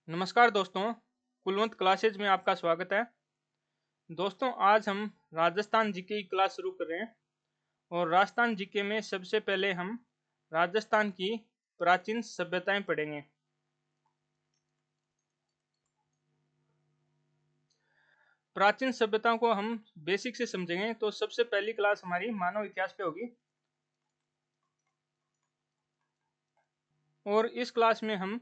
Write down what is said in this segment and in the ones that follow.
नमस्कार दोस्तों, कुलवंत क्लासेज में आपका स्वागत है। दोस्तों, आज हम राजस्थान जीके की क्लास शुरू कर रहे हैं और राजस्थान जीके में सबसे पहले हम राजस्थान की प्राचीन सभ्यताएं पढ़ेंगे। प्राचीन सभ्यताओं को हम बेसिक से समझेंगे तो सबसे पहली क्लास हमारी मानव इतिहास पे होगी और इस क्लास में हम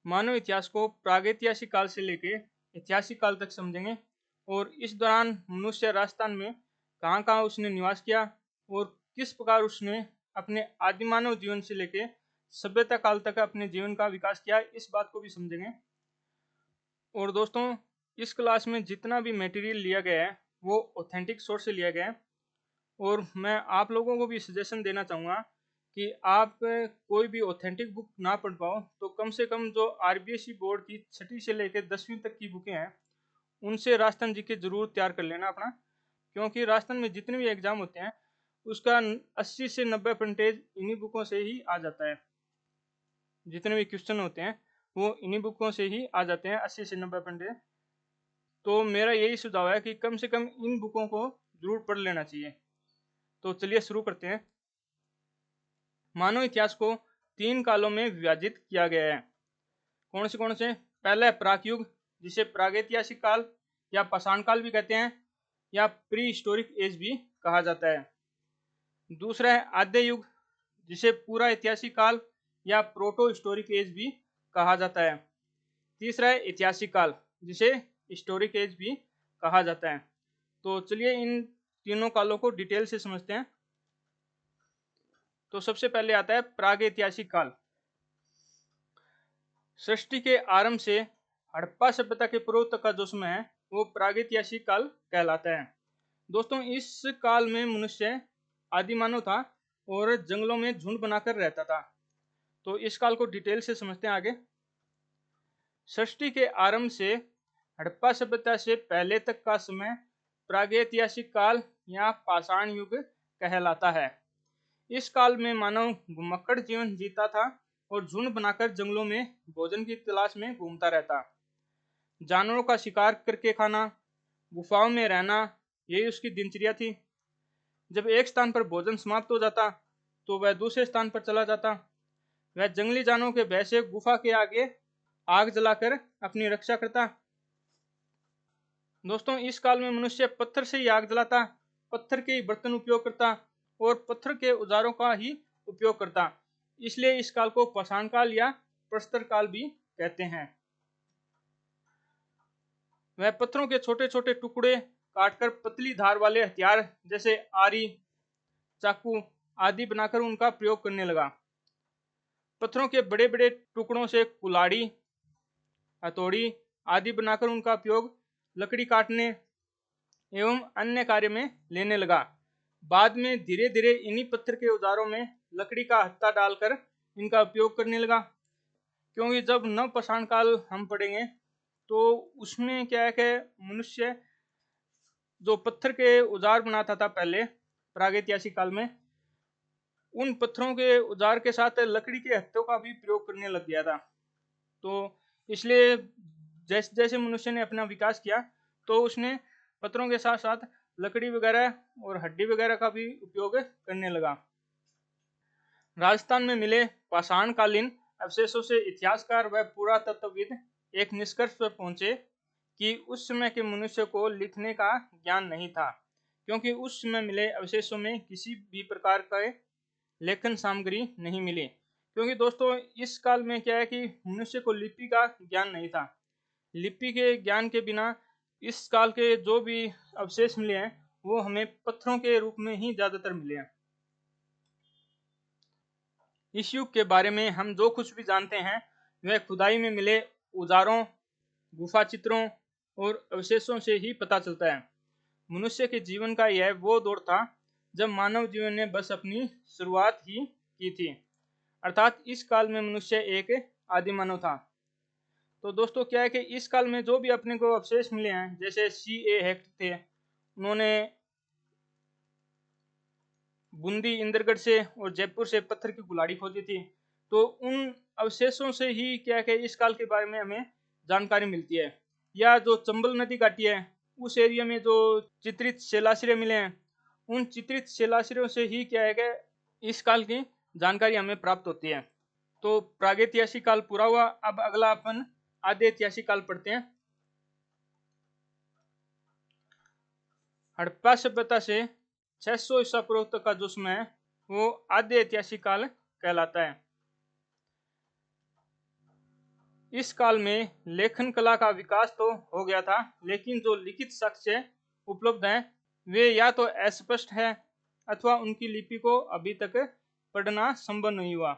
मानव इतिहास को प्रागैतिहासिक काल से लेके ऐतिहासिक काल तक समझेंगे और इस दौरान मनुष्य राजस्थान में कहाँ कहाँ उसने निवास किया और किस प्रकार उसने अपने आदिमानव जीवन से लेके सभ्यता काल तक अपने जीवन का विकास किया, इस बात को भी समझेंगे। और दोस्तों, इस क्लास में जितना भी मटेरियल लिया गया है वो ऑथेंटिक सोर्स से लिया गया है और मैं आप लोगों को भी सजेशन देना चाहूँगा कि आप कोई भी ऑथेंटिक बुक ना पढ़ पाओ तो कम से कम जो आरबीएसई बोर्ड की 6वीं से लेकर 10वीं तक की बुकें हैं उनसे राजस्थान जीके जरूर तैयार कर लेना अपना, क्योंकि राजस्थान में जितने भी एग्जाम होते हैं उसका 80 से 90% इन्हीं बुकों से ही आ जाता है। जितने भी क्वेश्चन होते हैं वो इन्हीं बुकों से ही आ जाते हैं 80 से 90%। तो मेरा यही सुझाव है कि कम से कम इन बुकों को जरूर पढ़ लेना चाहिए। तो चलिए शुरू करते हैं। मानव इतिहास को 3 कालों में विभाजित किया गया है। कौन से? पहला है प्राक युग, जिसे प्रागैतिहासिक काल या पाषाण काल भी कहते हैं या प्री हिस्टोरिक एज भी कहा जाता है। दूसरा है आद्य युग, जिसे पूरा ऐतिहासिक काल या प्रोटो हिस्टोरिक एज भी कहा जाता है। तीसरा है ऐतिहासिक काल, जिसे हिस्टोरिक एज भी कहा जाता है। तो चलिए इन तीनों कालों को डिटेल से समझते हैं। तो सबसे पहले आता है प्रागैतिहासिक काल। सृष्टि के आरंभ से हड़प्पा सभ्यता के पूर्व तक का जो समय है वो प्रागैतिहासिक काल कहलाता है। दोस्तों, इस काल में मनुष्य आदिमानव था और जंगलों में झुंड बनाकर रहता था। तो इस काल को डिटेल से समझते हैं आगे। सृष्टि के आरंभ से हड़प्पा सभ्यता से पहले तक का समय प्रागैतिहासिक काल या पाषाण युग कहलाता है। इस काल में मानव घुमक्कड़ जीवन जीता था और झुंड बनाकर जंगलों में भोजन की तलाश में घूमता रहता। जानवरों का शिकार करके खाना, गुफाओं में रहना, यही उसकी दिनचर्या थी। जब एक स्थान पर भोजन समाप्त हो जाता तो वह दूसरे स्थान पर चला जाता। वह जंगली जानवरों के भय से गुफा के आगे आग जलाकर अपनी रक्षा करता। दोस्तों, इस काल में मनुष्य पत्थर से ही आग जलाता, पत्थर के ही बर्तन उपयोग करता और पत्थर के औजारों का ही उपयोग करता। इसलिए इस काल को पाषाण काल या प्रस्तर काल भी कहते हैं। वह पत्थरों के छोटे छोटे टुकड़े काटकर पतली धार वाले हथियार जैसे आरी, चाकू आदि बनाकर उनका प्रयोग करने लगा। पत्थरों के बड़े बड़े टुकड़ों से कुल्हाड़ी, हथौड़ी आदि बनाकर उनका उपयोग लकड़ी काटने एवं अन्य कार्य में लेने लगा। बाद में धीरे धीरे इन्हीं पत्थर के औजारों में लकड़ी का हत्था डालकर इनका उपयोग करने लगा। क्योंकि जब नव पाषाण काल हम पढ़ेंगे तो उसमें क्या है कि मनुष्य जो पत्थर के औजार बनाता था पहले प्रागैतिहासिक काल में, उन पत्थरों के औजार के साथ लकड़ी के हत्थों का भी प्रयोग करने लग गया था। तो इसलिए जैसे जैसे मनुष्य ने अपना विकास किया तो उसने पत्थरों के साथ साथ लकड़ी वगैरह और हड्डी वगैरह का भी उपयोग करने लगा। राजस्थान में मिले पाषाणकालीन अवशेषों से इतिहासकार व पुरातत्वविद एक निष्कर्ष पर पहुंचे कि उस समय के मनुष्य को लिखने का ज्ञान नहीं था, क्योंकि उस समय मिले अवशेषों में किसी भी प्रकार का लेखन सामग्री नहीं मिली। क्योंकि दोस्तों, इस काल में क्या है कि मनुष्य को लिपि का ज्ञान नहीं था। लिपि के ज्ञान के बिना इस काल के जो भी अवशेष मिले हैं वो हमें पत्थरों के रूप में ही ज्यादातर मिले हैं। इस युग के बारे में हम जो कुछ भी जानते हैं वह खुदाई में मिले औजारों, गुफा चित्रों और अवशेषों से ही पता चलता है। मनुष्य के जीवन का यह वो दौर था जब मानव जीवन ने बस अपनी शुरुआत ही की थी, अर्थात इस काल में मनुष्य एक आदिमानव था। तो दोस्तों, क्या है कि इस काल में जो भी अपने को अवशेष मिले हैं, जैसे C.A. हेक्ट थे, उन्होंने बूंदी, इंद्रगढ़ से और जयपुर से पत्थर की कुल्हाड़ी खोजी थी। तो उन अवशेषों से ही क्या है इस काल के बारे में हमें जानकारी मिलती है। या जो चंबल नदी घाटी है उस एरिया में जो चित्रित शिलाश्रय मिले हैं, उन चित्रित शिलाश्रयों से ही क्या है कि इस काल की जानकारी हमें प्राप्त होती है। तो प्रागैतिहासिक काल पूरा हुआ। अब अगला अपन आद्य ऐतिहासिक काल पढ़ते हैं। हड़प्पा सभ्यता से 600 ईसा पूर्व तक का जो समय है वो आद्य ऐतिहासिक काल कहलाता है। इस काल में लेखन कला का विकास तो हो गया था, लेकिन जो लिखित साक्ष्य उपलब्ध हैं वे या तो अस्पष्ट है अथवा उनकी लिपि को अभी तक पढ़ना संभव नहीं हुआ।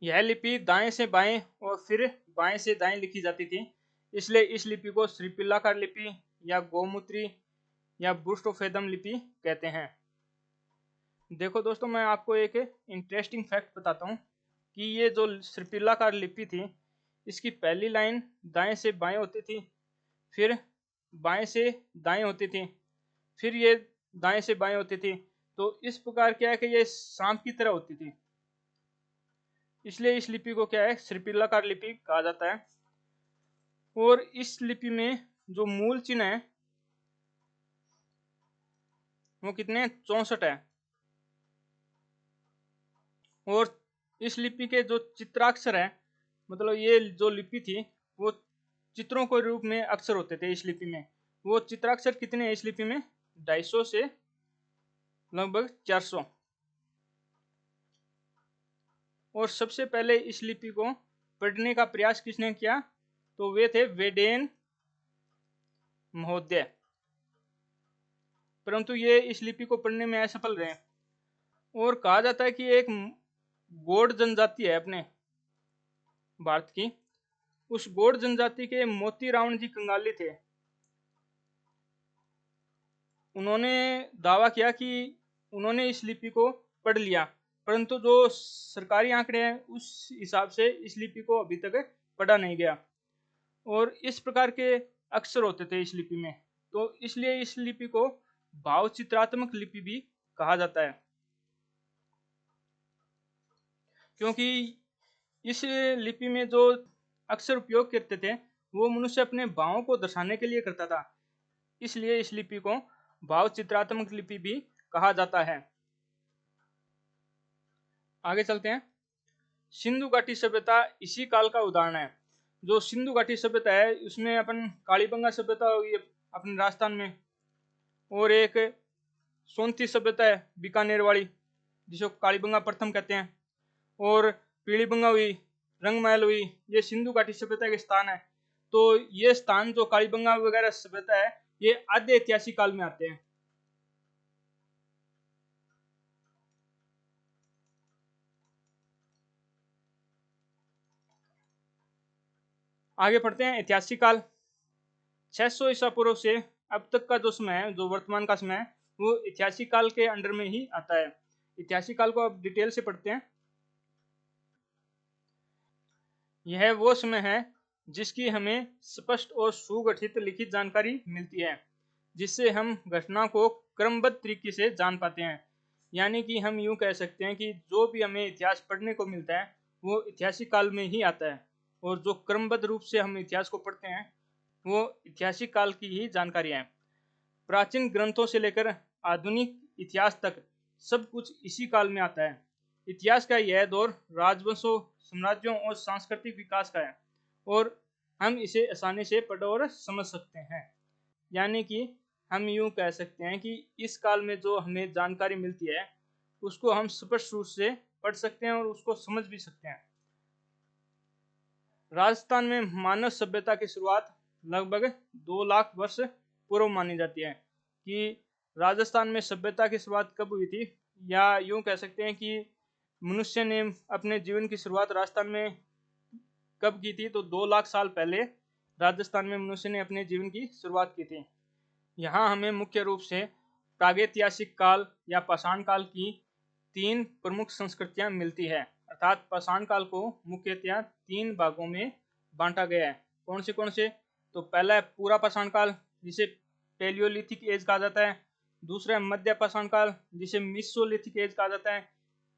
यह लिपि दाएं से बाएं और फिर बाएं से दाएं लिखी जाती थी, इसलिए इस लिपि को श्रीपिल्लाकार लिपि या गोमूत्री या बुस्टोफेदम लिपि कहते हैं। देखो दोस्तों, मैं आपको एक इंटरेस्टिंग फैक्ट बताता हूँ कि ये जो श्रीपिल्लाकार लिपि थी इसकी पहली लाइन दाएं से बाएं होती थी, फिर बाएं से दाएं होती थी, फिर ये दाएं से बाएं होती थी। तो इस प्रकार क्या है कि ये सांप की तरह होती थी, इसलिए इस लिपि को क्या है श्रीपिल्लाकार लिपि कहा जाता है। और इस लिपि में जो मूल चिन्ह है वो कितने 64 है। और इस लिपि के जो चित्राक्षर है, मतलब ये जो लिपि थी वो चित्रों के रूप में अक्षर होते थे इस लिपि में। वो चित्राक्षर कितने हैं इस लिपि में? 250 से लगभग 400। और सबसे पहले इस लिपि को पढ़ने का प्रयास किसने किया? तो वे थे वेडेन महोदय, परंतु ये इस लिपि को पढ़ने में असफल रहे। और कहा जाता है कि एक गोंड जनजाति है अपने भारत की, उस गोंड जनजाति के मोती रावण जी कंगाली थे। उन्होंने दावा किया कि उन्होंने इस लिपि को पढ़ लिया, परंतु जो सरकारी आंकड़े हैं उस हिसाब से इस लिपि को अभी तक पढ़ा नहीं गया। और इस प्रकार के अक्षर होते थे इस लिपि में, तो इसलिए इस लिपि को भावचित्रात्मक लिपि भी कहा जाता है, क्योंकि इस लिपि में जो अक्षर उपयोग करते थे वो मनुष्य अपने भावों को दर्शाने के लिए करता था, इसलिए इस लिपि को भावचित्रात्मक लिपि भी कहा जाता है। आगे चलते हैं। सिंधु घाटी सभ्यता इसी काल का उदाहरण है। जो सिंधु घाटी सभ्यता है उसमें अपन कालीबंगा सभ्यता होगी अपने राजस्थान में, और एक सोनती सभ्यता है बीकानेर वाली जिसको कालीबंगा प्रथम कहते हैं, और पीलीबंगा हुई, रंगमहल हुई, ये सिंधु घाटी सभ्यता के स्थान है। तो ये स्थान जो कालीबंगा वगैरह सभ्यता है ये आद्य ऐतिहासिक काल में आते हैं। आगे पढ़ते हैं ऐतिहासिक काल। 600 ईसा पूर्व से अब तक का जो समय है, जो वर्तमान का समय है, वो ऐतिहासिक काल के अंडर में ही आता है। ऐतिहासिक काल को अब डिटेल से पढ़ते हैं। यह वो समय है जिसकी हमें स्पष्ट और सुगठित लिखित जानकारी मिलती है, जिससे हम घटना को क्रमबद्ध तरीके से जान पाते हैं। यानी कि हम यूं कह सकते हैं कि जो भी हमें इतिहास पढ़ने को मिलता है वो ऐतिहासिक काल में ही आता है, और जो क्रमबद्ध रूप से हम इतिहास को पढ़ते हैं वो ऐतिहासिक काल की ही जानकारियां हैं। प्राचीन ग्रंथों से लेकर आधुनिक इतिहास तक सब कुछ इसी काल में आता है। इतिहास का यह दौर राजवंशों, साम्राज्यों और सांस्कृतिक विकास का है, और हम इसे आसानी से पढ़ और समझ सकते हैं। यानी कि हम यूं कह सकते हैं कि इस काल में जो हमें जानकारी मिलती है उसको हम स्पष्ट रूप से पढ़ सकते हैं और उसको समझ भी सकते हैं। राजस्थान में मानव सभ्यता की शुरुआत लगभग 2 लाख वर्ष पूर्व मानी जाती है। कि राजस्थान में सभ्यता की शुरुआत कब हुई थी, या यूं कह सकते हैं कि मनुष्य ने अपने जीवन की शुरुआत राजस्थान में कब की थी, तो 2 लाख साल पहले राजस्थान में मनुष्य ने अपने जीवन की शुरुआत की थी। यहाँ हमें मुख्य रूप से प्रागैतिहासिक काल या पाषाण काल की 3 प्रमुख संस्कृतियां मिलती है। अर्थात पाषाण काल को मुख्यतः 3 भागों में बांटा गया है। कौन से? तो पहला है पूरा पाषाण काल जिसे पैलियोलिथिक एज कहा जाता है। दूसरा है मध्य पाषाण काल जिसे मीसोलिथिक एज कहा जाता है।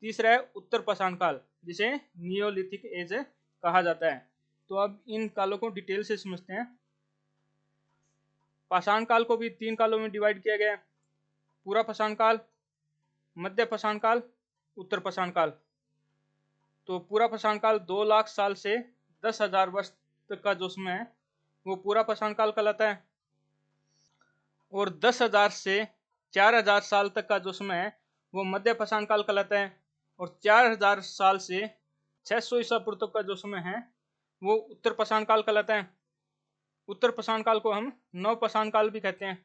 तीसरा है उत्तर पाषाण काल, जिसे नियोलिथिक एज कहा जाता है। तो अब इन कालों को डिटेल से समझते हैं। पाषाण काल को भी 3 कालों में डिवाइड किया गया है, पूरा पाषाण काल, मध्य पाषाण काल, उत्तर पाषाण काल। तो पूरा पाषाण काल 2 लाख साल से 10,000 वर्ष तक का जो समय है वो पूरा पाषाण काल कहलाता है, और 10,000 से 4,000 साल तक का जो समय है वो मध्य पाषाण काल कहलाता है, और 4,000 साल से 600 ईसा पूर्व तक का जो समय है वो उत्तर पाषाण काल कहलाता है। उत्तर पाषाण काल को हम नव पाषाण काल भी कहते हैं।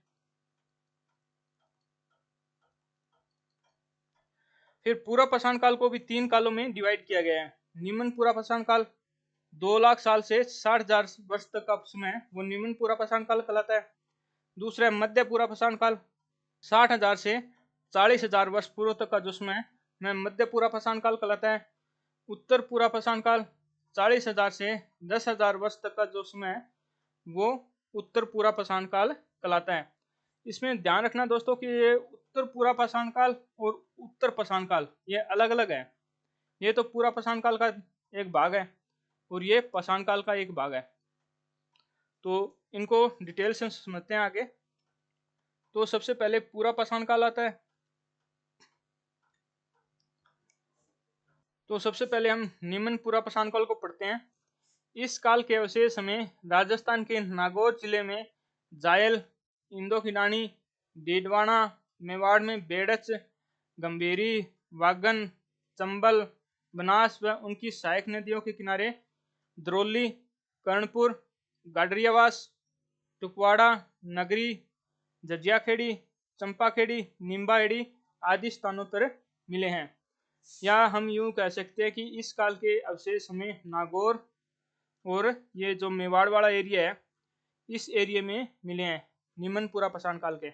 फिर पूरा पाषाण काल को भी 3 कालों में डिवाइड किया गया है। निम्न पूरा पाषाण काल 2 लाख साल से 60,000 वर्ष तक का समय है वो निम्न पूरा पाषाण काल कहलाता है। दूसरा है मध्य पूरा पाषाण काल, 60,000 से 40,000 वर्ष पूर्व तक का जो समय है वह मध्य पूरा पाषाण काल कहलाता है। उत्तर पूरा पाषाण काल 40,000 से 10,000 वर्ष तक का जो समय है वो उत्तर पूरा पाषाण काल कहलाता है। इसमें ध्यान रखना दोस्तों कि ये उत्तर पूरा पाषाण काल और उत्तर पाषाण काल ये अलग अलग है। ये तो पूरा पाषाण काल का एक भाग है और ये पाषाण काल का एक भाग है। तो इनको डिटेल से समझते हैं आगे। तो सबसे पहले पूरा पाषाण काल आता है। तो सबसे पहले हम निम्न पूरा पाषाण काल को पढ़ते हैं। इस काल के अवशेष हमें राजस्थान के नागौर जिले में जायल, इंदो किडानी, डीडवाना, मेवाड़ में बेड़च, गंभीरी, वागन, चंबल, बनास व उनकी सहायक नदियों के किनारे द्रोली, कर्णपुर, गाडरियावास, टुकवाड़ा, नगरी, जजियाखेड़ी, चंपाखेड़ी, निम्बाहेड़ी आदि स्थानों पर मिले हैं। या हम यूं कह सकते हैं कि इस काल के अवशेष हमें नागौर और ये जो मेवाड़ वाला एरिया है इस एरिया में मिले हैं निम्न पूरा पाषाण काल के।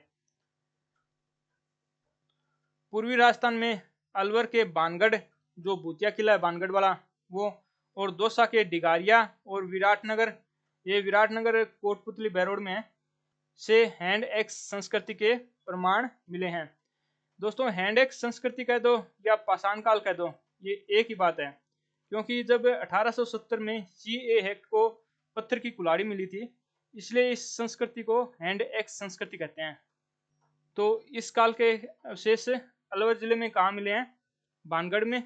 पूर्वी राजस्थान में अलवर के बानगढ़, जो भूतिया किला है बानगढ़ वाला वो, और दौसा के डिगारिया और विराटनगर, ये विराटनगर कोटपुतली बहरोड में है, से हैंड एक्स संस्कृति के प्रमाण मिले हैं। दोस्तों हैंड एक्स संस्कृति कह दो या पाषाण काल कह दो ये एक ही बात है, क्योंकि जब 1870 में CA एक्ट को पत्थर की कुल्हाड़ी मिली थी इसलिए इस संस्कृति को हैंड एक्स संस्कृति कहते हैं। तो इस काल के अवशेष अलवर जिले में कहाँ मिले हैं? बानगढ़ में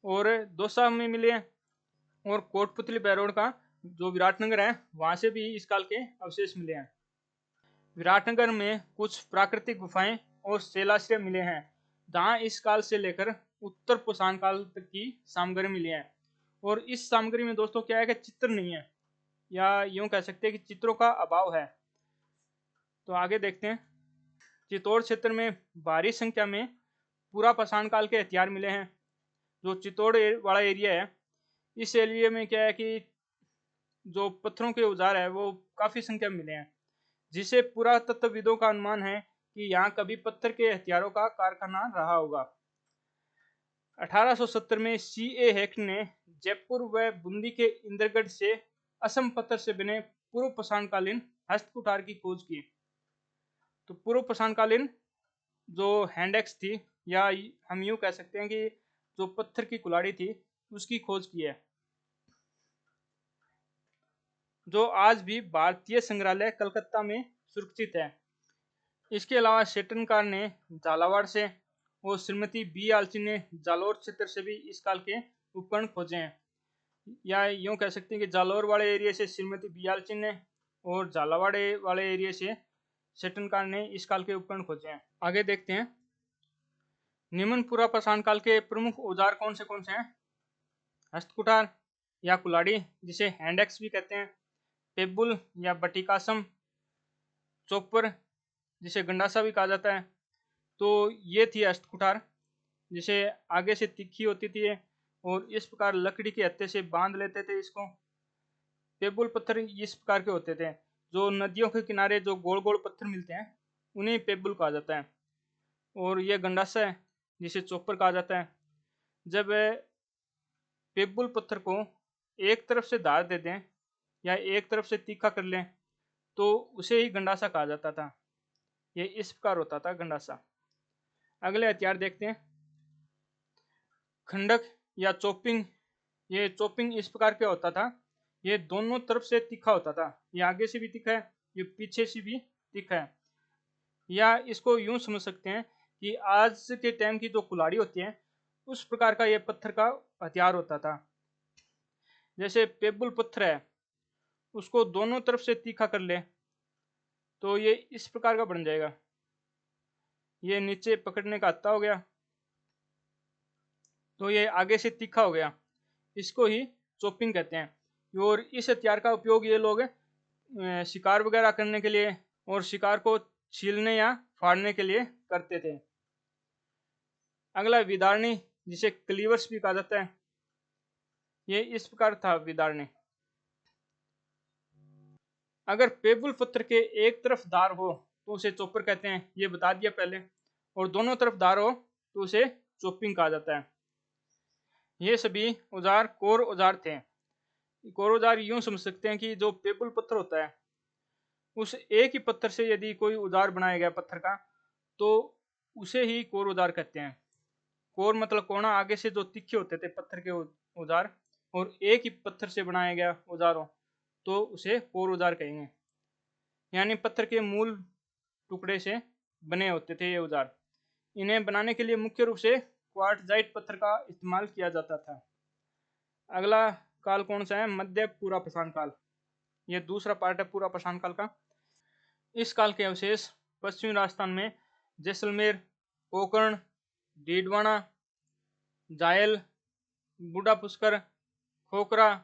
और दौसा में मिले हैं, और कोटपुतली बहरोड का जो विराटनगर है वहां से भी इस काल के अवशेष मिले हैं। विराटनगर में कुछ प्राकृतिक गुफाएं और शैलाश्रय मिले हैं जहाँ इस काल से लेकर उत्तर पाषाण काल तक की सामग्री मिली है। और इस सामग्री में दोस्तों क्या है कि चित्र नहीं है, या यूं कह सकते हैं कि चित्रों का अभाव है। तो आगे देखते हैं। चित्तौड़ क्षेत्र में भारी संख्या में पूरा पाषाण काल के हथियार मिले हैं। जो चित्तौड़ वाला एरिया है इस एरिया में क्या है कि जो पत्थरों के औजार है वो काफी संख्या में मिले हैं, जिसे पुरातत्वविदों का अनुमान है कि यहाँ कभी पत्थर के हथियारों का कारखाना रहा होगा। 1870 में CA एक्ट ने जयपुर व बूंदी के इंद्रगढ़ से असम पत्थर से बने पूर्व पाषाणकालीन हस्तकुठार की खोज की। तो पूर्व पाषाणकालीन जो हैंड एक्स थी, या हम यूं कह सकते हैं कि जो पत्थर की कुल्हाड़ी थी उसकी खोज की है, जो आज भी भारतीय संग्रहालय कलकत्ता में सुरक्षित है। इसके अलावा शेटनकार ने झालावाड़ से और श्रीमती बी आलची ने जालोर क्षेत्र से भी इस काल के उपकरण खोजे हैं। या यूं कह सकते हैं कि जालोर वाले एरिया से श्रीमती बी आलची ने और झालावाड़ वाले एरिया से शेटनकार ने इस काल के उपकरण खोजे हैं। आगे देखते हैं। निम्न पूरा पाषाण काल के प्रमुख औजार कौन से हैं? हस्तकुठार या कुल्हाड़ी जिसे हैंड एक्स भी कहते हैं, पेबुल या बटिकासम, चोपर जिसे गंडासा भी कहा जाता है। तो ये थी हस्तकुठार, जिसे आगे से तीखी होती थी और इस प्रकार लकड़ी के हत्थे से बांध लेते थे इसको। पेबुल पत्थर इस प्रकार के होते थे, जो नदियों के किनारे जो गोल गोल पत्थर मिलते हैं उन्हें पेबुल कहा जाता है। और ये गंडासा है जिसे चोपर कहा जाता है। जब पेबुल पत्थर को एक तरफ से धार दे दें या एक तरफ से तीखा कर लें तो उसे ही गंडासा कहा जाता था। ये इस प्रकार होता था गंडासा। अगले हथियार देखते हैं। खंडक या चॉपिंग, ये चॉपिंग इस प्रकार के होता था, ये दोनों तरफ से तीखा होता था, ये आगे से भी तीखा है, ये पीछे से भी तीखा है। या इसको यूं समझ सकते हैं कि आज के टाइम की जो कुल्हाड़ी होती है उस प्रकार का ये पत्थर का हथियार होता था। जैसे पेबुल पत्थर है, उसको दोनों तरफ से तीखा कर ले तो ये इस प्रकार का बन जाएगा। ये नीचे पकड़ने का हत्था हो गया, तो ये आगे से तीखा हो गया, इसको ही चॉपिंग कहते हैं। और इस हथियार का उपयोग ये लोग शिकार वगैरह करने के लिए और शिकार को छीलने या फाड़ने के लिए करते थे। अगला विदारणी, जिसे क्लीवर्स भी कहा जाता है, ये इस प्रकार था विदारणी। अगर पेबुल पत्थर के एक तरफ धार हो तो उसे चॉपर कहते हैं, ये बता दिया पहले, और दोनों तरफ धार हो तो उसे चॉपिंग कहा जाता है। ये सभी औजार कोर औजार थे। कोर औजार यूं समझ सकते हैं कि जो पेबुल पत्थर होता है उस एक ही पत्थर से यदि कोई औजार बनाया गया पत्थर का तो उसे ही कोर औजार कहते हैं। कोर मतलब कोना, आगे से जो तीखे होते थे पत्थर के औजार, और एक ही पत्थर से बनाया गया औजार हो तो उसे कोर औजार कहेंगे। यानी पत्थर के मूल टुकड़े से बने होते थे ये औजार। इन्हें बनाने के लिए मुख्य रूप से क्वार्टजाइट पत्थर का इस्तेमाल किया जाता था। अगला काल कौन सा है? मध्य पूरा पाषाण काल। यह दूसरा पार्ट है पूरा पाषाण काल का। इस काल के अवशेष पश्चिमी राजस्थान में जैसलमेर, पोकरण, डीडवाना, जायल, बूढ़ा पुष्कर, खोखरा,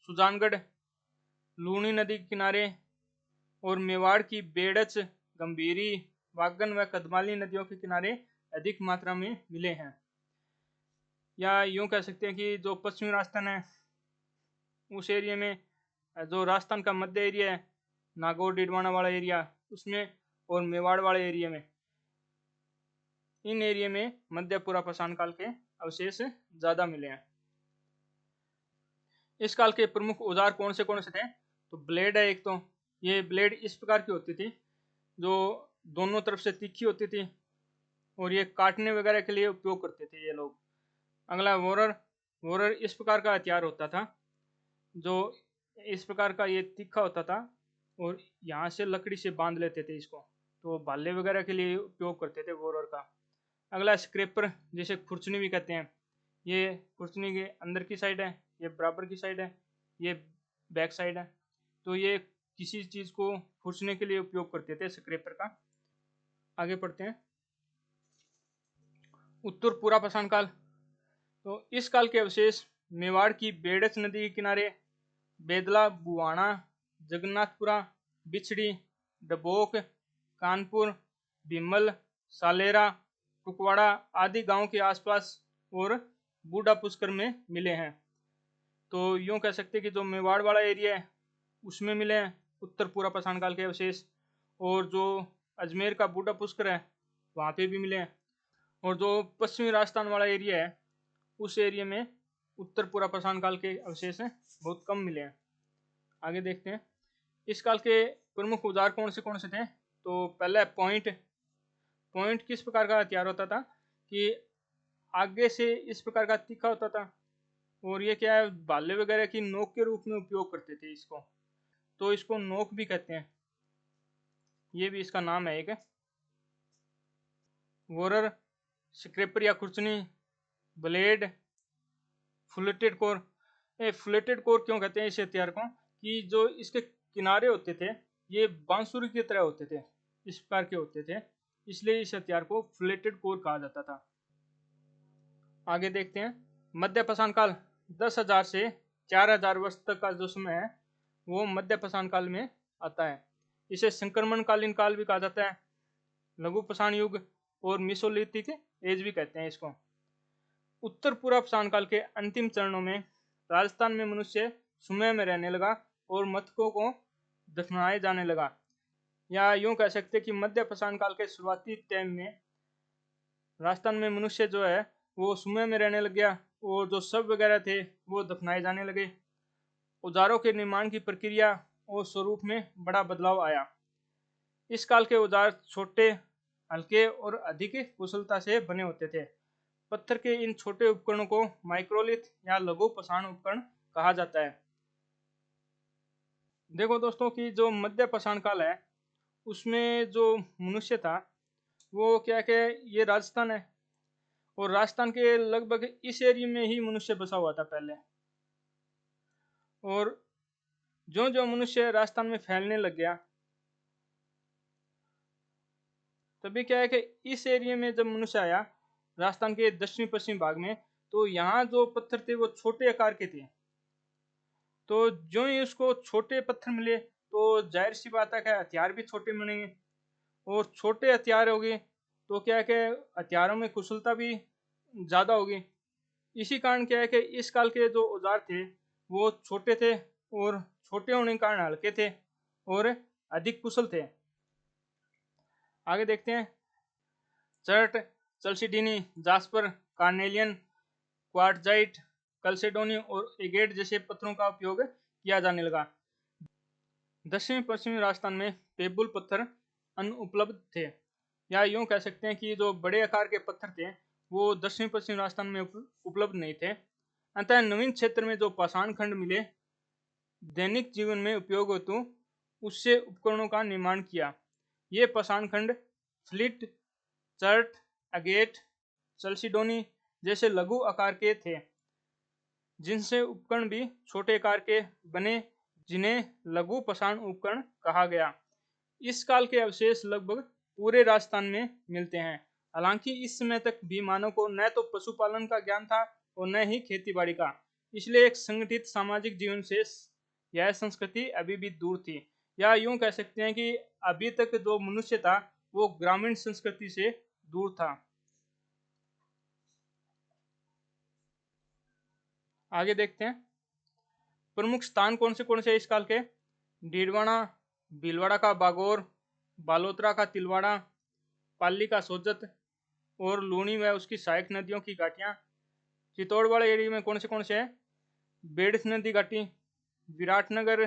सुजानगढ़, लूणी नदी के किनारे और मेवाड़ की बेड़च, गंभीरी, वागन व कदमाली नदियों के किनारे अधिक मात्रा में मिले हैं। या यूं कह सकते हैं कि जो पश्चिमी राजस्थान है उस एरिया में, जो राजस्थान का मध्य एरिया है, नागौर डीडवाना वाला एरिया, उसमें और मेवाड़ वाले एरिया में, इन एरिया में मध्य पूरा पाषाण काल के अवशेष ज्यादा मिले हैं। इस काल के प्रमुख औजार कौन से थे? तो ब्लेड है एक, तो ये ब्लेड इस प्रकार की होती थी जो दोनों तरफ से तीखी होती थी और ये काटने वगैरह के लिए उपयोग करते थे ये लोग। अगला वोरर। वोरर इस प्रकार का हथियार होता था जो इस प्रकार का ये तीखा होता था और यहाँ से लकड़ी से बांध लेते थे इसको, तो भाले वगैरह के लिए उपयोग करते थे वोरर का। अगला स्क्रैपर, जिसे खुरचनी भी कहते हैं। ये खुरचनी के अंदर की साइड है, ये बराबर की साइड है, ये बैक साइड है, तो ये किसी चीज को खुरचने के लिए उपयोग करते थे स्क्रैपर का। आगे पढ़ते हैं। उत्तर पूरा पाषाण काल। तो इस काल के अवशेष मेवाड़ की बेड़च नदी के किनारे बेदला, बुवाना, जगन्नाथपुरा, बिछड़ी, डबोक, कानपुर, भीमल, सालेरा, कुकवाड़ा आदि गांव के आसपास और बूढ़ा पुष्कर में मिले हैं। तो यूं कह सकते हैं कि जो मेवाड़ वाला एरिया है उसमें मिले हैं उत्तर पूरा पाषाण काल के अवशेष, और जो अजमेर का बूढ़ा पुष्कर है वहाँ पे भी मिले हैं, और जो पश्चिमी राजस्थान वाला एरिया है उस एरिया में उत्तर पूरा पाषाण काल के अवशेष बहुत कम मिले हैं। आगे देखते हैं। इस काल के प्रमुख औजार कौन से थे? तो पहला है पॉइंट। पॉइंट किस प्रकार का हथियार होता था कि आगे से इस प्रकार का तीखा होता था और ये क्या है, भाले वगैरह की नोक के रूप में उपयोग करते थे इसको, तो इसको नोक भी कहते हैं, ये भी इसका नाम है एक। वोरर, स्क्रैपर या खुरचनी, ब्लेड, फुलेटेड कोर। फुलेटेड कोर क्यों कहते हैं इस हथियार को? कि जो इसके किनारे होते थे ये बांसुरी की तरह होते थे, इस प्रकार के होते थे, इसलिए इस हथियार को फुलेटेड कोर कहा जाता था। आगे देखते हैं। मध्य पाषाण काल 10,000 से 4,000 वर्ष तक का जो समय है वो मध्य पाषाण काल में आता है। इसे संक्रमण कालीन काल भी कहा जाता है, लघु पाषाण युग और मिसोलिथिक एज भी कहते हैं इसको। उत्तर पूर्व पाषाण काल के अंतिम चरणों में राजस्थान में मनुष्य सुमेय में रहने लगा और मृतकों को दफनाए जाने लगा। या यूं कह सकते कि मध्य पाषाण काल के शुरुआती टाइम में राजस्थान में मनुष्य जो है वो सुमेय में रहने लग गया और जो शव वगैरह थे वो दफनाए जाने लगे। औजारों के निर्माण की प्रक्रिया और स्वरूप में बड़ा बदलाव आया। इस काल के औजार छोटे, हल्के और अधिक कुशलता से बने होते थे। पत्थर के इन छोटे उपकरणों को माइक्रोलिथ या लघु पाषाण उपकरण कहा जाता है। देखो दोस्तों कि जो मध्य पाषाण काल है उसमें जो मनुष्य था वो क्या है कि ये राजस्थान है, और राजस्थान के लगभग इस एरिया में ही मनुष्य बसा हुआ था पहले। और जो जो मनुष्य राजस्थान में फैलने लग गया, तभी क्या है कि इस एरिया में जब मनुष्य आया राजस्थान के दक्षिण पश्चिम भाग में, तो यहाँ जो पत्थर थे वो छोटे आकार के थे। तो जो ही उसको छोटे पत्थर मिले तो जाहिर सी बात है कि हथियार भी छोटे बनेंगे, और छोटे हथियार होंगे तो क्या है कि हथियारों में कुशलता भी ज़्यादा होगी। इसी कारण क्या है कि इस काल के जो औजार थे वो छोटे थे, और छोटे होने के कारण हल्के थे और अधिक कुशल थे। आगे देखते हैं। चर्ट, चल्सिडीनी, जास्पर, कार्नेलियन, क्वार्टजाइट, कल्सेडोनी और एगेट जैसे पत्थरों का उपयोग किया जाने लगा। दक्षिण पश्चिमी राजस्थान में पेबुल पत्थर अनुपलब्ध थे, या यूं कह सकते हैं कि जो बड़े आकार के पत्थर थे वो दक्षिण पश्चिम राजस्थान में उपलब्ध नहीं थे। अतः नवीन क्षेत्र में जो पाषाण खंड मिले दैनिक जीवन में उपयोग हेतु उससे उपकरणों का निर्माण किया। ये पाषाण खंड फ्लिट, चर्ट, अगेट, चल्सिडोनी जैसे लघु आकार के थे, जिनसे उपकरण भी छोटे आकार के बने, जिन्हें लघु पाषाण उपकरण कहा गया। इस काल के अवशेष लगभग पूरे राजस्थान में मिलते हैं। हालांकि इस समय तक भी मानव को न तो पशुपालन का ज्ञान था और न ही खेती बाड़ी का, इसलिए एक संगठित सामाजिक जीवन से यह संस्कृति अभी भी दूर थी। या यूं कह सकते हैं कि अभी तक जो मनुष्य था वो ग्रामीण संस्कृति से दूर था। आगे देखते हैं। प्रमुख स्थान कौन से इस काल के? डीडवाना, भीलवाड़ा का बागौर, बालोतरा का तिलवाड़ा, पाली का सोजत और लूणी व उसकी सहायक नदियों की घाटियां। चित्तौड़गढ़ एरिया में कौन से है? बेड़स नदी घाटी, विराटनगर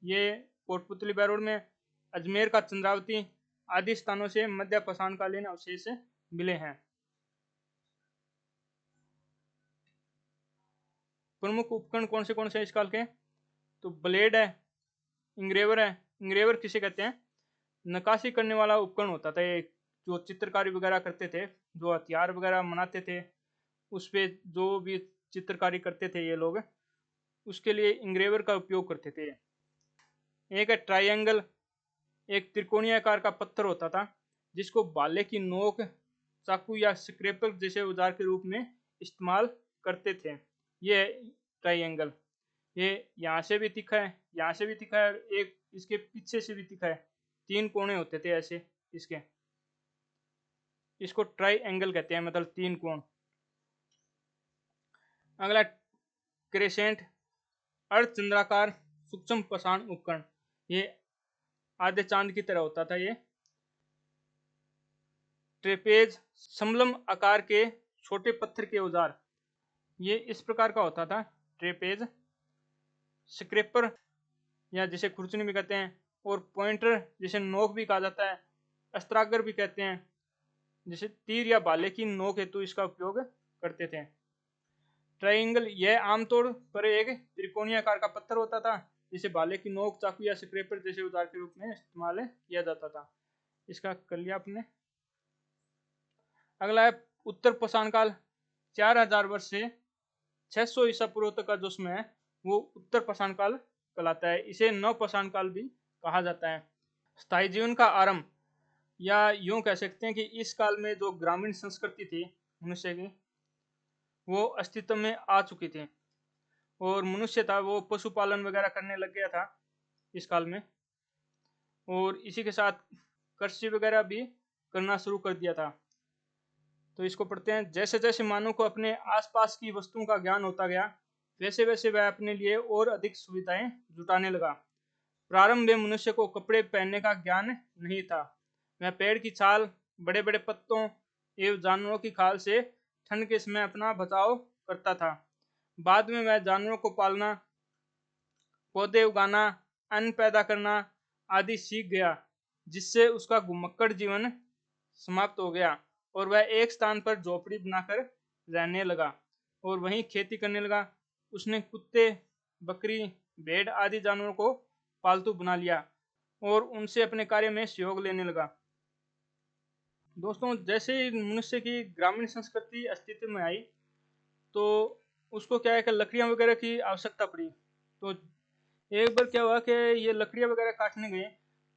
ये कोटपुतली बैरोड में, अजमेर का चंद्रावती आदि स्थानों से मध्य पाषाणकालीन अवशेष मिले हैं। प्रमुख उपकरण कौन से इस काल के? तो ब्लेड है, इंग्रेवर है। इंग्रेवर किसे कहते हैं? नक्काशी करने वाला उपकरण होता था एक, जो चित्रकारी वगैरह करते थे, जो हथियार वगैरह बनाते थे उस पे जो भी चित्रकारी करते थे ये लोग, उसके लिए इंग्रेवर का उपयोग करते थे। एक है ट्राइंगल, एक त्रिकोणीय आकार का पत्थर होता था जिसको भाले की नोक, चाकू या स्क्रैपर जैसे औजार के रूप में इस्तेमाल करते थे। ये है ट्राइंगल। ये यहाँ से भी तीखा है, यहाँ से भी तीखा है, एक इसके पीछे से भी तीखा है। 3 कोने होते थे ऐसे इसके, इसको ट्राइंगल कहते हैं, मतलब 3 कोण। अगला क्रेसेंट, अर्धचंद्राकार सूक्ष्म पाषाण उपकरण। ये आधे चांद की तरह होता था। ये ट्रेपेज, समलम आकार के छोटे पत्थर के औजार, ये इस प्रकार का होता था ट्रेपेज। स्क्रैपर या जिसे खुरचनी भी कहते हैं, और पॉइंटर जिसे नोक भी कहा जाता है, अस्त्रागर भी कहते हैं, जिसे तीर या भाले की नोक हेतु इसका उपयोग करते थे। ट्राइंगल यह आमतौर पर एक त्रिकोणीय आकार का पत्थर होता था जिसे भाले की नोक, चाकू या स्क्रैपर जैसे औजार के रूप में इस्तेमाल किया जाता था। इसका कर लिया आपने। अगला है उत्तर पाषाण काल। 4000 वर्ष से 600 ईसा पूर्व तक का जो समय है वो उत्तर पाषाण काल कहलाता है। इसे नव पाषाण काल भी कहा जाता है। स्थायी जीवन का आरंभ, या यूं कह सकते हैं कि इस काल में जो ग्रामीण संस्कृति थी मनुष्य की वो अस्तित्व में आ चुकी थी, और मनुष्य था वो पशुपालन वगैरह करने लग गया था इस काल में, और इसी के साथ कृषि वगैरह भी करना शुरू कर दिया था। तो इसको पढ़ते हैं। जैसे जैसे मानव को अपने आसपास की वस्तुओं का ज्ञान होता गया वैसे वैसे वह अपने लिए और अधिक सुविधाएं जुटाने लगा। प्रारंभ में मनुष्य को कपड़े पहनने का ज्ञान नहीं था। वह पेड़ की छाल, बड़े बड़े पत्तों एवं जानवरों की खाल से ठंड के समय अपना बचाव करता था। बाद में वह जानवरों को पालना, पौधे उगाना, अन्न पैदा करना आदि सीख गया, जिससे उसका घुमक्कड़ जीवन समाप्त हो गया और वह एक स्थान पर झोपड़ी बनाकर रहने लगा और वहीं खेती करने लगा। उसने कुत्ते, बकरी, भेड़ आदि जानवरों को पालतू बना लिया और उनसे अपने कार्य में सहयोग लेने लगा। दोस्तों, जैसे ही मनुष्य की ग्रामीण संस्कृति अस्तित्व में आई तो उसको क्या है कि लकड़ियाँ वगैरह की आवश्यकता पड़ी। तो एक बार क्या हुआ कि ये लकड़ियाँ वगैरह काटने गए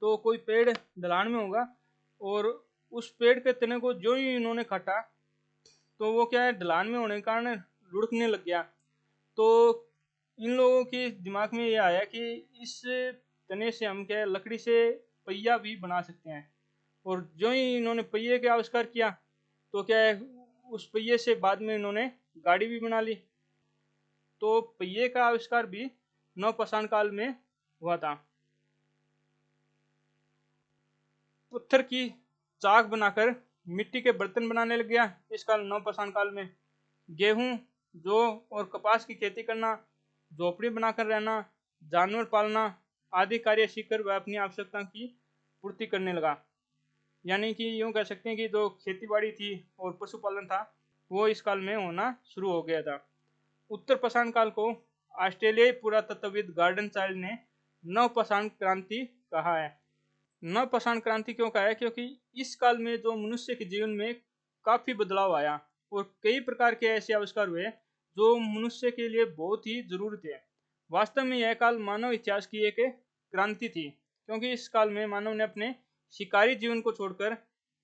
तो कोई पेड़ ढलान में होगा और उस पेड़ के तने को जो ही इन्होंने काटा तो वो क्या है ढलान में होने के कारण लुढ़कने लग गया। तो इन लोगों के दिमाग में ये आया कि इस तने से हम क्या है लकड़ी से पहिया भी बना सकते हैं। और जो ही इन्होंने पहिए का आविष्कार किया तो क्या है उस पहिए से बाद में इन्होंने गाड़ी भी बना ली। तो पहिए का आविष्कार भी नवपाषाण काल में हुआ था। पत्थर की चाक बनाकर मिट्टी के बर्तन बनाने लग गया इस काल नवपाषाण काल में। गेहूं, जौ और कपास की खेती करना, झोपड़ी बनाकर रहना, जानवर पालना आदि कार्य सीखकर वह अपनी आवश्यकता की पूर्ति करने लगा। यानी कि यूं कह सकते हैं कि जो खेती-बाड़ी थी और पशुपालन था वो इस काल में होना शुरू हो गया था। उत्तर पाषाण काल को ऑस्ट्रेलियाई पुरातत्वविद गॉर्डन चाइल्ड ने नवपाषाण क्रांति कहा है। नवपाषाण क्रांति क्यों कहा है? क्योंकि इस काल में जो मनुष्य के जीवन में काफी बदलाव आया और कई प्रकार के ऐसे आविष्कार हुए जो मनुष्य के लिए बहुत ही जरूरी थे। वास्तव में यह काल मानव इतिहास की एक क्रांति थी, क्योंकि इस काल में मानव ने अपने शिकारी जीवन को छोड़कर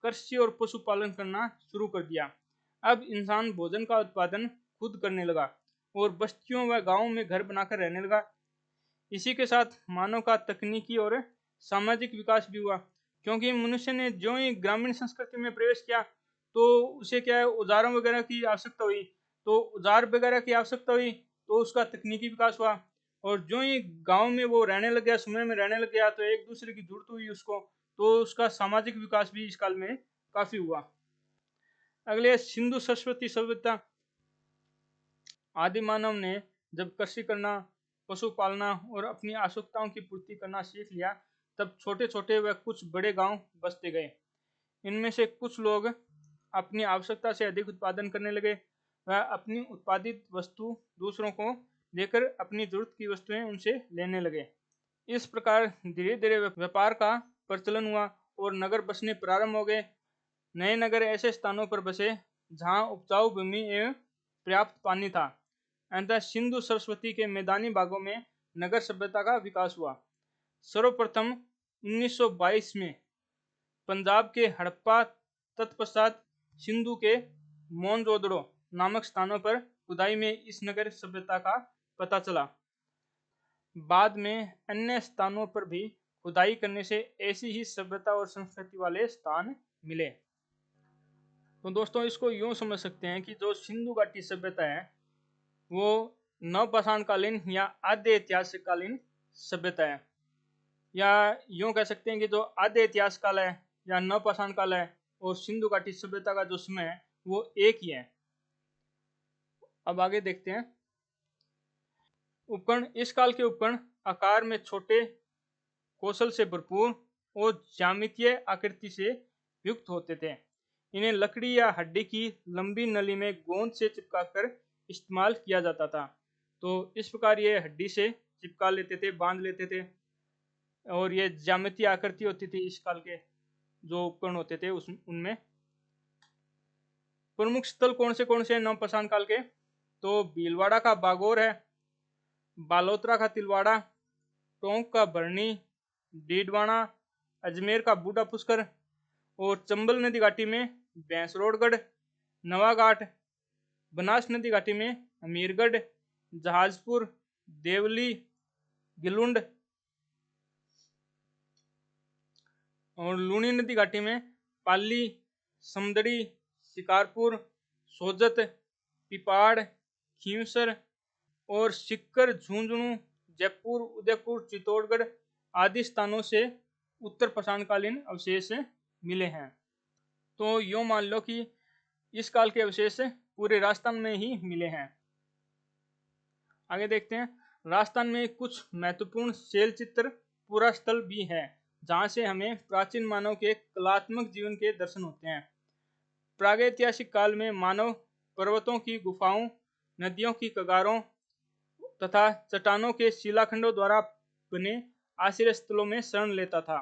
कृषि और पशुपालन करना शुरू कर दिया। अब इंसान भोजन का उत्पादन खुद करने लगा और बस्तियों व गांवों में घर बनाकर रहने लगा। इसी के साथ मानव का तकनीकी और सामाजिक विकास भी हुआ, क्योंकि मनुष्य ने जो ही ग्रामीण संस्कृति में प्रवेश किया तो उसे क्या है औजारों वगैरह की आवश्यकता हुई। तो औजार वगैरह की आवश्यकता हुई तो उसका तकनीकी विकास हुआ और जो ही गांव में वो रहने लग गया, समूह में रहने लग गया तो एक दूसरे की जरूरत हुई उसको, तो उसका सामाजिक विकास भी इस काल में काफी हुआ। अगले सिंधु सरस्वती सभ्यता। आदि मानव ने जब कृषि करना, पशु पालना और अपनी आवश्यकताओं की पूर्ति करना सीख लिया तब छोटे छोटे व कुछ बड़े गांव बसते गए। इनमें से कुछ लोग अपनी आवश्यकता से अधिक उत्पादन करने लगे व अपनी उत्पादित वस्तु दूसरों को देकर अपनी जरूरत की वस्तुएं उनसे लेने लगे। इस प्रकार धीरे धीरे व्यापार का प्रचलन हुआ और नगर बसने प्रारंभ हो गए। नए नगर ऐसे स्थानों पर बसे जहां उपजाऊ भूमि एवं पर्याप्त पानी था। अतः सिंधु सरस्वती के मैदानी भागों में नगर सभ्यता का विकास हुआ। सर्वप्रथम 1922 में पंजाब के हड़प्पा, तत्पश्चात सिंधु के मोनजोदड़ो नामक स्थानों पर खुदाई में इस नगर सभ्यता का पता चला। बाद में अन्य स्थानों पर भी खुदाई करने से ऐसी ही सभ्यता और संस्कृति वाले स्थान मिले। तो दोस्तों, इसको यूं समझ सकते हैं कि जो सिंधु घाटी सभ्यता है वो नवपाषाण कालीन या आद्य ऐतिहासिक कालीन सभ्यता है, या यूं कह सकते हैं कि जो आद्य इतिहास काल है या नवपाषाण काल है और सिंधु घाटी सभ्यता का जो समय है वो एक ही है। अब आगे देखते हैं। उपकरण। इस काल के उपकरण आकार में छोटे, कौशल से भरपूर और ज्यामितीय आकृति से युक्त होते थे। इन्हें लकड़ी या हड्डी की लंबी नली में गोंद से चिपकाकर इस्तेमाल किया जाता था। तो इस प्रकार ये हड्डी से चिपका लेते थे, बांध लेते थे और ये ज्यामितीय आकृति होती थी। इस काल के जो उपकरण होते थे उनमें प्रमुख स्थल कौन से नवपाषाण काल के? तो भीलवाड़ा का बागौर है, बालोतरा का तिलवाड़ा, टोंक का भरनी, डीडवाना, अजमेर का बूढ़ा पुष्कर और चंबल नदी घाटी में भैंसरोडगढ़, नवाघाट, बनास नदी घाटी में अमीरगढ़, जहाजपुर, देवली, गिलुंड और लूनी नदी घाटी में पाली, समदड़ी, शिकारपुर, सोजत, पिपाड़, खींवसर और सिक्कर, झुंझुनू, जयपुर, उदयपुर, चित्तौड़गढ़ आदि स्थानों से उत्तर पाषाणकालीन अवशेष मिले हैं। तो यूं मान लो कि इस काल के अवशेष पूरे राजस्थान में ही मिले हैं। आगे देखते हैं। राजस्थान में कुछ महत्वपूर्ण शैल चित्र पुरा स्थल भी हैं जहां से हमें प्राचीन मानव के कलात्मक जीवन के दर्शन होते हैं। प्रागैतिहासिक काल में मानव पर्वतों की गुफाओं, नदियों की कगारों तथा चट्टानों के शिलाखंडों द्वारा बने आश्रय स्थलों में शरण लेता था।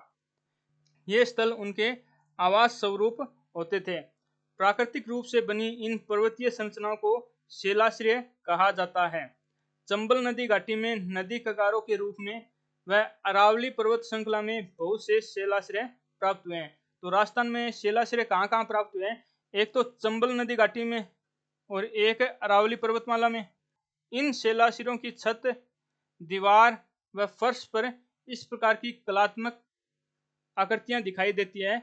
ये स्थल उनके आवास स्वरूप होते थे। प्राकृतिक रूप से बनी इन पर्वतीय संरचनाओं को शैलाश्रय कहा जाता है। चंबल नदी घाटी में नदी कगारों के रूप में व अरावली पर्वत श्रृंखला में बहुत से शैलाश्रय प्राप्त हुए हैं। तो राजस्थान में शैलाश्रय कहाँ कहाँ प्राप्त हुए हैं? एक तो चंबल नदी घाटी में और एक अरावली पर्वतमाला में। इन शैलाश्रयों की छत, दीवार व फर्श पर इस प्रकार की कलात्मक आकृतियां दिखाई देती है।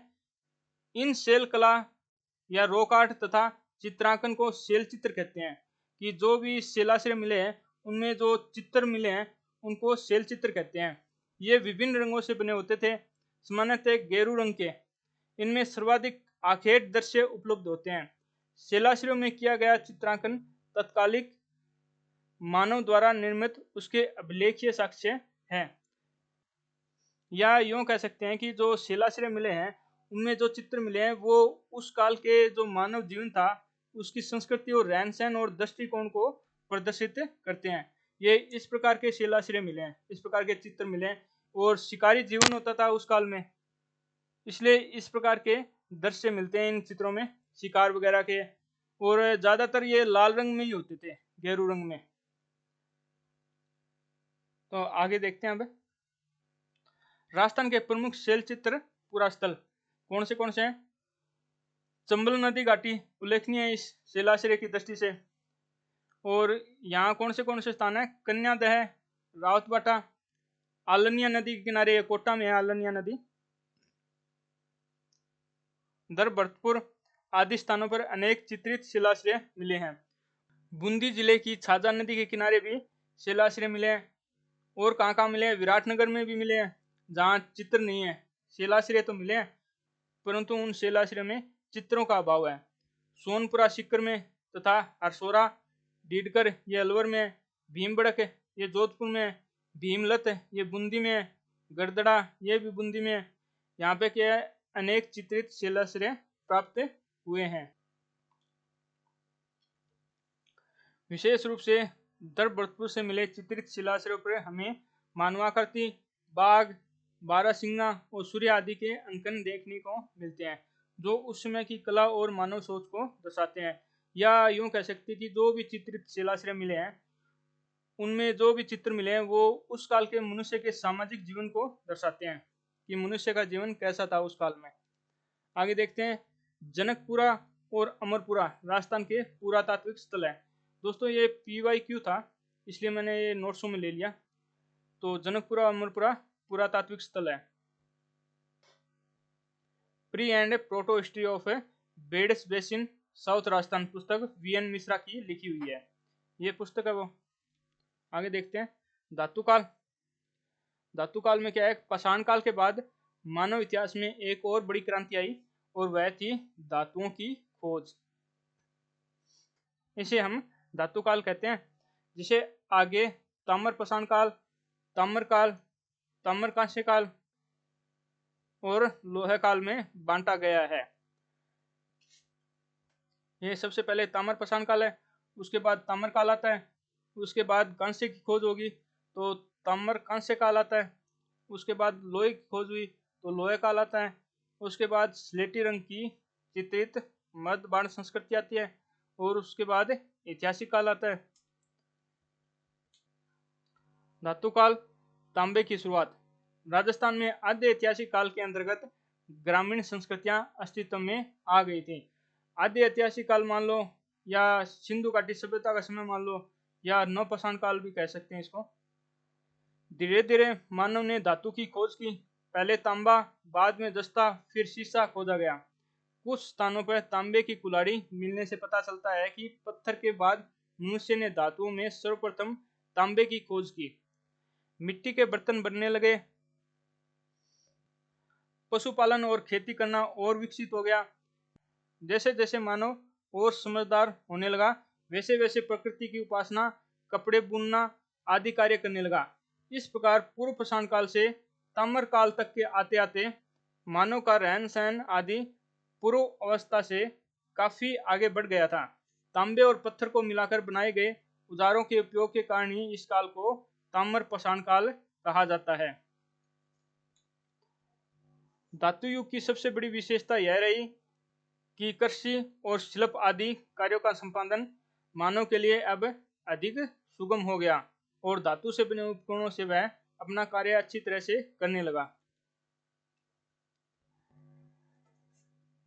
इन शैल कला या रॉक आर्ट तथा चित्रांकन को शैल चित्र कहते हैं। कि जो भी शैलाश्रय मिले हैं उनमें जो चित्र मिले हैं उनको शैल चित्र कहते हैं। ये विभिन्न रंगों से बने होते थे, सामान्यतः गेरू रंग के। इनमें सर्वाधिक आखेट दृश्य उपलब्ध होते हैं। शैलाश्रयों में किया गया चित्रांकन तत्कालिक मानव द्वारा निर्मित उसके अभिलेखीय साक्ष्य है। या यूं कह सकते हैं कि जो शैलाश्रय मिले हैं उनमें जो चित्र मिले हैं वो उस काल के जो मानव जीवन था उसकी संस्कृति और रहन सहन और दृष्टिकोण को प्रदर्शित करते हैं। ये इस प्रकार के शैलाश्रय मिले हैं, इस प्रकार के चित्र मिले हैं। और शिकारी जीवन होता था उस काल में, इसलिए इस प्रकार के दृश्य मिलते हैं इन चित्रों में, शिकार वगैरह के। और ज्यादातर ये लाल रंग में ही होते थे, गेरू रंग में। तो आगे देखते हैं अब राजस्थान के प्रमुख शैल चित्र पुरा स्थल कौन से हैं? चंबल नदी घाटी उल्लेखनीय है इस शैलाश्रय की दृष्टि से। और यहाँ कौन से स्थान है? कन्यादह, रावतबाटा, आलनिया नदी के किनारे, कोटा में है आलनिया नदी, दरभरतपुर आदि स्थानों पर अनेक चित्रित शिलाश्रय मिले हैं। बूंदी जिले की छाजा नदी के किनारे भी शिलाश्रय मिले हैं। और कहाँ कहाँ मिले हैं? विराटनगर में भी मिले हैं, जहाँ चित्र नहीं है। शिलाश्रय तो मिले हैं परंतु उन शिलाश्रय में चित्रों का अभाव है। सोनपुरा सीकर में तथा हरसोरा, डीडकर ये अलवर में, भीमबड़क ये जोधपुर में, भीमलत ये बूंदी में, गरदड़ा ये भी बूंदी में। यहाँ पे क्या है? अनेक चित्रित शिलाश्रय प्राप्त हुए हैं। विशेष रूप से दरभरतपुर से मिले चित्रित शिलाश्रयों पर हमें मानवाकृति, बाघ, बारहसिंगा और सूर्य आदि के अंकन देखने को मिलते हैं, जो उस समय की कला और मानव सोच को दर्शाते हैं। या यूं कह सकते हैं कि जो भी चित्रित शिलाश्रय मिले हैं उनमें जो भी चित्र मिले हैं वो उस काल के मनुष्य के सामाजिक जीवन को दर्शाते हैं कि मनुष्य का जीवन कैसा था उस काल में। आगे देखते हैं जनकपुरा और अमरपुरा राजस्थान के पुरातात्विक स्थल है। दोस्तों ये PYQ था इसलिए मैंने ये नोट्सों में ले लिया। तो जनकपुरा अमरपुरा पुरातात्विक स्थल है। Pre and proto history of beds basin south Rajasthan पुस्तक VN मिश्रा की लिखी हुई है, ये पुस्तक है वो। आगे देखते हैं धातुकाल। धातुकाल में क्या है? पाषाण काल के बाद मानव इतिहास में एक और बड़ी क्रांति आई और वह थी धातुओं की खोज। इसे हम धातुकाल कहते हैं, जिसे आगे ताम्र पाषाण काल, ताम्र काल, ताम्र कांस्य काल और लोह काल में बांटा गया है। ये सबसे पहले ताम्र पाषाण काल है, उसके बाद ताम्र काल आता है, उसके बाद कांस्य की खोज होगी तो ताम्र कांस्य काल आता है, उसके बाद लोहे की खोज हुई तो लोहे काल आता है, उसके बाद स्लेटी रंग की चित्रित मध्य बाण संस्कृति आती है और उसके बाद ऐतिहासिक काल आता है। धातु काल, तांबे की शुरुआत। राजस्थान में आद्य ऐतिहासिक काल के अंतर्गत ग्रामीण संस्कृतियां अस्तित्व में आ गई थी। आद्य ऐतिहासिक काल मान लो या सिंधु घाटी सभ्यता का समय मान लो या नवपाषाण काल भी कह सकते हैं इसको। धीरे धीरे मानव ने धातु की खोज की। पहले तांबा, बाद में दस्ता, फिर शीशा खोजा गया। कुछ स्थानों पर तांबे की कुल्हाड़ी मिलने से पता चलता है कि पत्थर के बाद मनुष्य ने धातुओं में सर्वप्रथम तांबे की खोज की। मिट्टी के बर्तन बनने लगे, पशुपालन और खेती करना और विकसित हो गया। जैसे जैसे मानव और समझदार होने लगा वैसे वैसे प्रकृति की उपासना, कपड़े बुनना आदि कार्य करने लगा। इस प्रकार पूर्व पाषाण काल से ताम्र काल तक के आते आते मानव का रहन सहन आदि पूर्व अवस्था से काफी आगे बढ़ गया था। तांबे और पत्थर को मिलाकर बनाए गए औजारों के उपयोग के कारण ही इस काल को ताम्र पाषाण काल कहा जाता है। धातु युग की सबसे बड़ी विशेषता यह रही कि कृषि और शिल्प आदि कार्यों का संपादन मानव के लिए अब अधिक सुगम हो गया और धातु से बने उपकरणों से वह अपना कार्य अच्छी तरह से करने लगा।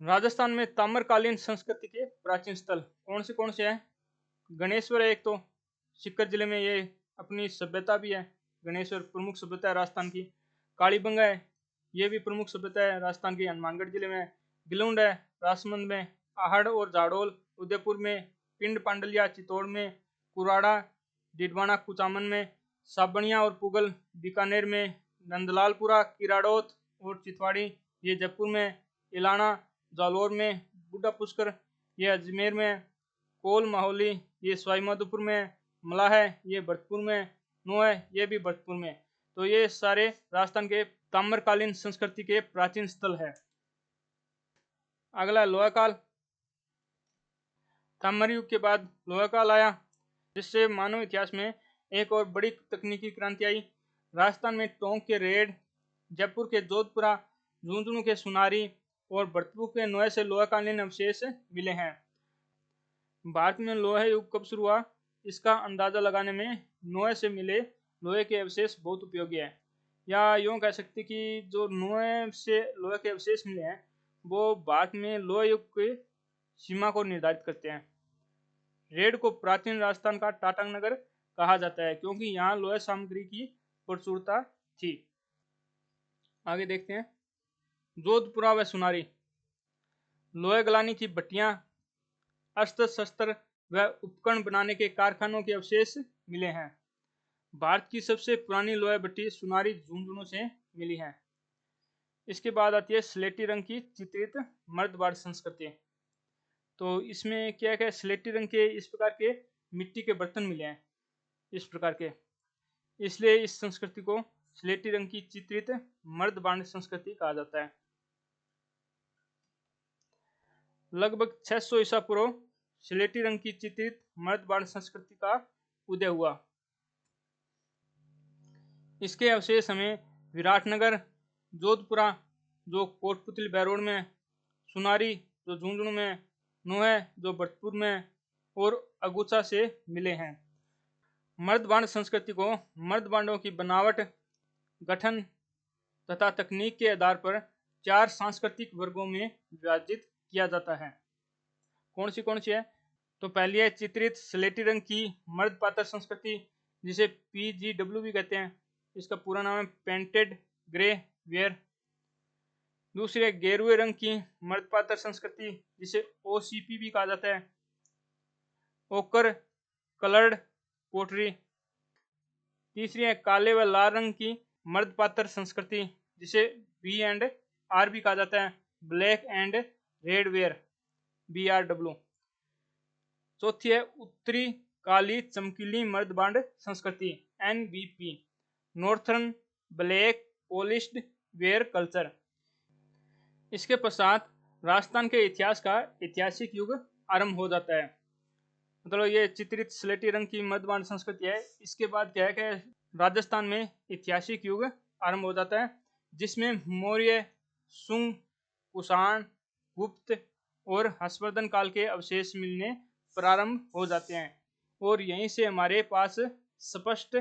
राजस्थान में ताम्रकालीन संस्कृति के प्राचीन स्थल कौन से हैं? गणेश्वर है एक, तो सीकर जिले में ये अपनी सभ्यता भी है। गणेश्वर प्रमुख सभ्यता है राजस्थान की। कालीबंगा है, ये भी प्रमुख सभ्यता है राजस्थान की, हनुमानगढ़ जिले में। गिलुंड है राजसमंद में। आहड़ और जाडोल उदयपुर में। पिंड पांडलिया चित्तौड़ में। कुराड़ा डिडवाना कुचामन में। साबणिया और पुगल बीकानेर में। नंदलालपुरा किराड़ौत और चितवाड़ी ये जयपुर में। इलाना जालौर में। बुढ़ा पुष्कर ये अजमेर में। कोल माहौली ये सवाईमाधोपुर में। मलाह है ये भरतपुर में। नो है ये भी भरतपुर में। तो ये सारे राजस्थान के ताम्रकालीन संस्कृति के प्राचीन स्थल है। अगला लोहा काल। ताम्र युग के बाद लोहा काल आया, जिससे मानव इतिहास में एक और बड़ी तकनीकी क्रांति आई। राजस्थान में टोंक के रेड, जयपुर के जोधपुरा, झुंझुनू के सुनारी और भरतपुर के नोए से लोहाकालीन अवशेष मिले हैं। भारत में लोहा युग कब शुरू हुआ, इसका अंदाजा लगाने में नोए से मिले लोहे के अवशेष बहुत उपयोगी है। या यूँ कह सकते कि जो नोए से लोहे के अवशेष मिले हैं वो भारत में लोहा युग की सीमा को निर्धारित करते हैं। रेड को प्राचीन राजस्थान का टाटांग नगर कहा जाता है क्योंकि यहाँ लोहे सामग्री की प्रचुरता थी। आगे देखते हैं जोधपुरा व सुनारी। लोहे गलानी की भट्टियां, अस्त्र शस्त्र व उपकरण बनाने के कारखानों के अवशेष मिले हैं। भारत की सबसे पुरानी लोहे भट्टी सुनारी झुंझुनू से मिली है। इसके बाद आती है स्लेटी रंग की चित्रित मर्दवाड़ संस्कृति। तो इसमें क्या है, स्लेटी रंग के इस प्रकार के मिट्टी के बर्तन मिले हैं इस प्रकार के, इसलिए इस संस्कृति को स्लेटी रंग की चित्रित मर्दवाड़ संस्कृति कहा जाता है। लगभग 600 ईसा पूर्व स्लेटी रंग की चित्रित मर्दवाड़ संस्कृति का उदय हुआ। इसके अवशेष हमें विराटनगर, जोधपुरा जो कोटपुतली बैरोड में, सुनारी जो झुंझुनू में, नोहे जो भरतपुर में और अगुचा से मिले हैं। मर्दवाड़ संस्कृति को मर्दवाड़ों की बनावट, गठन तथा तकनीक के आधार पर 4 सांस्कृतिक वर्गों में विभाजित किया जाता है। कौन सी है? तो पहली है चित्रित स्लेटी रंग की मर्द पात्र संस्कृति, जिसे PGW भी कहते हैं। इसका पूरा नाम है पेंटेड ग्रे वेयर। दूसरी है गेरुए रंग की मर्द पात्र संस्कृति, जिसे OCP भी कहा जाता है। ओकर कलर्ड पोटरी। तीसरी है काले व लाल रंग की मर्द पात्र संस्कृति, जिसे B&R भी कहा जाता है। Black and red ware BRW। चौथी है उत्तरी काली चमकीली मर्दबांड संस्कृति NBP, northern black polished where culture. इसके पश्चात राजस्थान के इतिहास का ऐतिहासिक युग आरंभ हो जाता है। मतलब ये चित्रित स्लेटी रंग की मर्दबांड संस्कृति है। इसके बाद क्या है कि राजस्थान में ऐतिहासिक युग आरंभ हो जाता है, जिसमें मौर्य, सुंग, कुषाण, गुप्त और हर्षवर्धन काल के अवशेष मिलने प्रारंभ हो जाते हैं और यहीं से हमारे पास स्पष्ट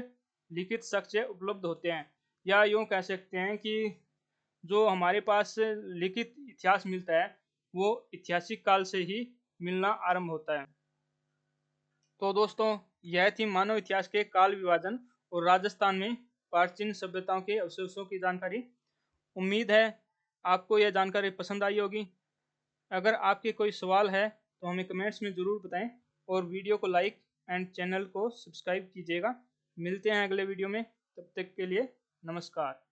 लिखित साक्ष्य उपलब्ध होते हैं। या यूँ कह सकते हैं कि जो हमारे पास लिखित इतिहास मिलता है वो ऐतिहासिक काल से ही मिलना आरंभ होता है। तो दोस्तों, यह थी मानव इतिहास के काल विभाजन और राजस्थान में प्राचीन सभ्यताओं के अवशेषों की जानकारी। उम्मीद है आपको यह जानकारी पसंद आई होगी। अगर आपके कोई सवाल है तो हमें कमेंट्स में ज़रूर बताएं और वीडियो को लाइक एंड चैनल को सब्सक्राइब कीजिएगा। मिलते हैं अगले वीडियो में, तब तक के लिए नमस्कार।